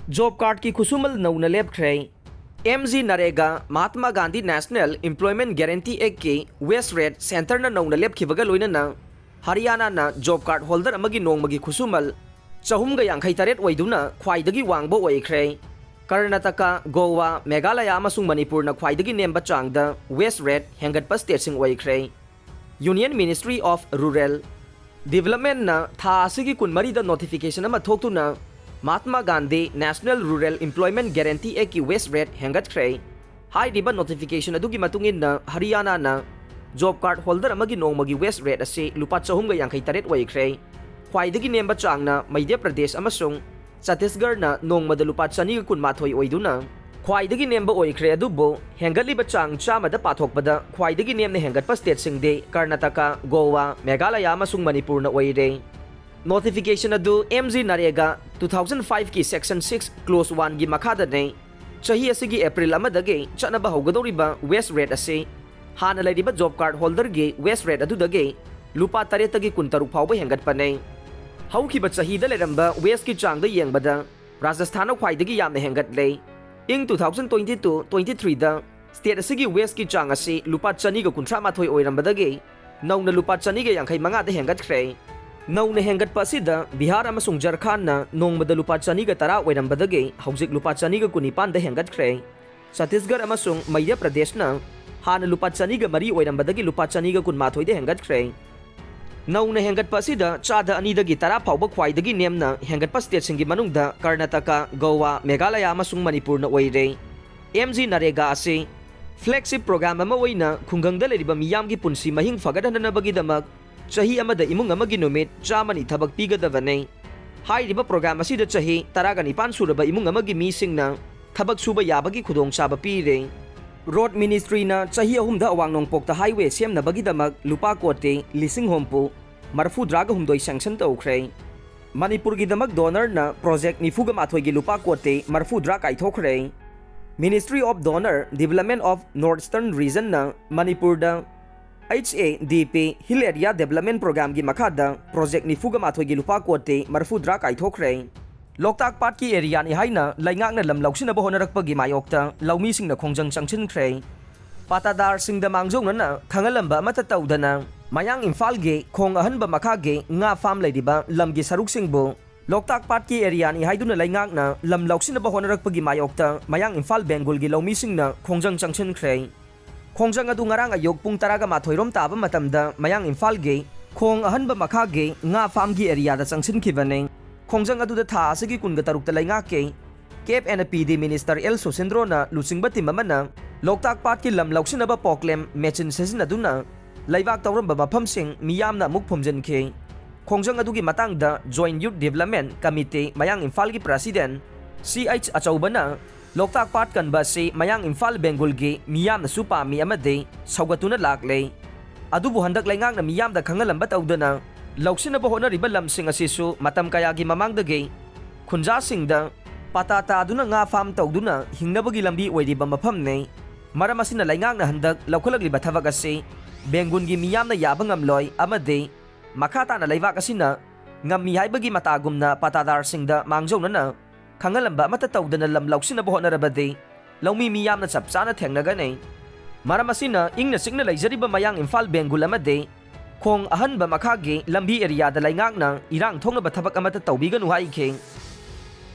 job card की खुसुमल नौना लेपख्रे MG NREGA Mahatma Gandhi national employment guarantee act की वेस्ट रेट सेंटर न नौना लेपखिबगा लोइनना हरियाणा न जॉब कार्ड होल्डर अमगी नोंगमगी खुसुमल 458 ओइदुना ख्वाइदगी वांगबो ओइख्रे कर्नाटक गोवा मेघालय अमसुंग मणिपुर न ख्वाइदगी नेम्बा चांगदा वेस्ट रेट हेंगटपा स्टेटसिंग ओइख्रे union ministry of rural development न था असिगी कुनमरी द नोटिफिकेशन अमा थोक्तुना Mahatma Gandhi national rural employment guarantee act की वेस्ट रेट हेंगटख्रे हाइदिबा नोटिफिकेशन अदुगी मतुंगिन हरियाणा न जॉब कार्ड होल्डर अमगी नोंगमगी वेस्ट रेट असे लुपा 458 ओइख्रे ख्वाइदगी नेम्बा चांगना मध्य प्रदेश अमसुंग छत्तीसगढ़ न नोंगमद लुपा 212 ओइदुना ख्वाइदगी नेम्बा ओइख्रे अदुबो हेंगटलिबा चांग चामदा पाथोकपदा ख्वाइदगी नेमने हेंगटपा स्टेट सिंगदे कर्नाटक गोवा मेघालय अमसुंग मणिपुर न ओइरे नोटिफिकेशन अदु MG नरेगा 2005 की सेक्शन 6 क्लोज 1 की मखादने चाही असिगी अप्रैल अमदगे चनबा होगदौरिबा वेस्ट रेट असे हाना लेरिबा जॉब कार्ड होल्डर गे वेस्ट रेट अदुदगे लुपा 3 तगी 13 फाउबा हेंगटपने हौखिबा चाहीदा लेरंबा वेस्ट की चांगदा येंगबदा राजस्थान ख्वाइदगी यामने हेंगटले इंग 2022-23 दा स्टेट असिगी वेस्ट की चांग असे लुपा 253 ओइरंबदगे नौना लुपा 255 दा हेंगटख्रे नौना हेंगटपा असिदा बिहार अमसुंग झारखंड न नोंगमदा लुपा 210 ओइरंबदगे हौजिक लुपा 219 दा हेंगटख्रे छत्तीसगढ़ अमसुंग मध्य प्रदेश न हाना लुपा 203 ओइरंबदगे लुपा 212 दा हेंगटख्रे नौना हेंगटपा असिदा चादा अनिदगी 10 फाउबा ख्वाइदगी नेमना हेंगटपा स्टेटसिंगी मनुंगदा कर्नाटक गोवा मेघालय अमसुंग मणिपुर न ओइरे MG नरेगा असे फ्लैगशिप प्रोग्राम अमा ओइना खुंगंगदा लेरिबा मियामगी पुंसी महिंग फगदहनबगीदमक चाही अमदा इमुंग अमगी नुमित चामनी थबक पीगदबने हाइरिबा प्रोग्राम असिदा चाही 19 सुरबा इमुंग अमगी मीसिंगना थबक सुबा याबगी खुदोंग चाबा पीरे रोड मिनिस्ट्री न चाही अहुमदा अवांग नोंगपोकता हाईवे सेमनबगीदमक लुपा कोटे लिसिंग होमपु मरफू द्राग हुमदोई सैंक्शन तौख्रे मणिपुर गिदमक डोनर न प्रोजेक्ट 94 की लुपा कोटे मरफू द्राग काइथोख्रे ministry of DoNER development of north eastern region न Manipur the HADP hill area development programme की मखादा प्रोजेक्ट 94 की लुपा कोटे मरफू द्राग काइथोख्रे लोकताक पाट की एरिया नि हाइना लैंगाकना लम लौसिनबो होनरकपगी मायोक्ता लौमीसिंगना खोंजंग चंगचिनख्रे पातादार सिंगदा मांगजौनना खंगलंबा अमता तौदना मयांग इम्फाल गे खोंग अहनबा मखा गे nga फार्म लेदिबा लमगी सरुकसिंगबो लोकताक पाट की एरिया नि हाइदुना लैंगाकना लम लौसिनबो होनरकपगी मायोक्ता मयांग इम्फाल बेंगुल गी लौमीसिंगना खोंजंग चंगचिनख्रे खोंजंग अदु ngarang ayok pung 12 rom ताबा मतमदा मयांग इम्फाल गे खोंग अहनबा मखा गे nga फार्म की एरिया दा चंगचिनखिबने खोंजंग अदुदा था असगी कुनगा तरुक लैंगा के CAF and PD minister L Susindro न लुसिंगबा टिममना लोकताक पाट की लम लौसिनबा पोक्लेम मेचिन सेजिन अदुना लैबाक तौरंबा मफमसिंग मियामना मुक फुमजनखे खोंजंग अदुगी मतंगदा joint youth development committee मयांग Imphal की प्रेसिडेंट CH अचौबना लोकताक पाट कनबा से मयांग इम्फाल बेंगुल गे मियामना सुपामी अमदे सौगतुना लाकले अदुबु हंदक लैंगाकना मियामदा खंगलंबा तौदना लौसिनबा होनरिबा लमसिंग असिसु मतम कयागी ममांगदगे खुंजासिंगदा पाताता अदुना nga फार्म तौदुना हिंगनबगी लंबी ओइरिबा मफमने मरम असिना लैंगाकना हंदक लौखलगलिबा थबक असे बेंगुनगी मियामना याबा ngamloi amade मखाताना लैबाक असिना ngammi हाइबगी मतागुमना पातादार सिंगदा मांगजौनना खंगलंबा अमता तौदना लम लौसिनबा होनरबदे लौमी मियामना चपचाना थेंगनगने मरम असिना इंगना सिंगना लैजरिबा मयांग इम्फाल बेंगुल अमदे खोंग अहनबा मखागे लंबी एरिया दा लैंगाकना इरांग थोंगनबा थबक अमता तौबिगनु हाइखे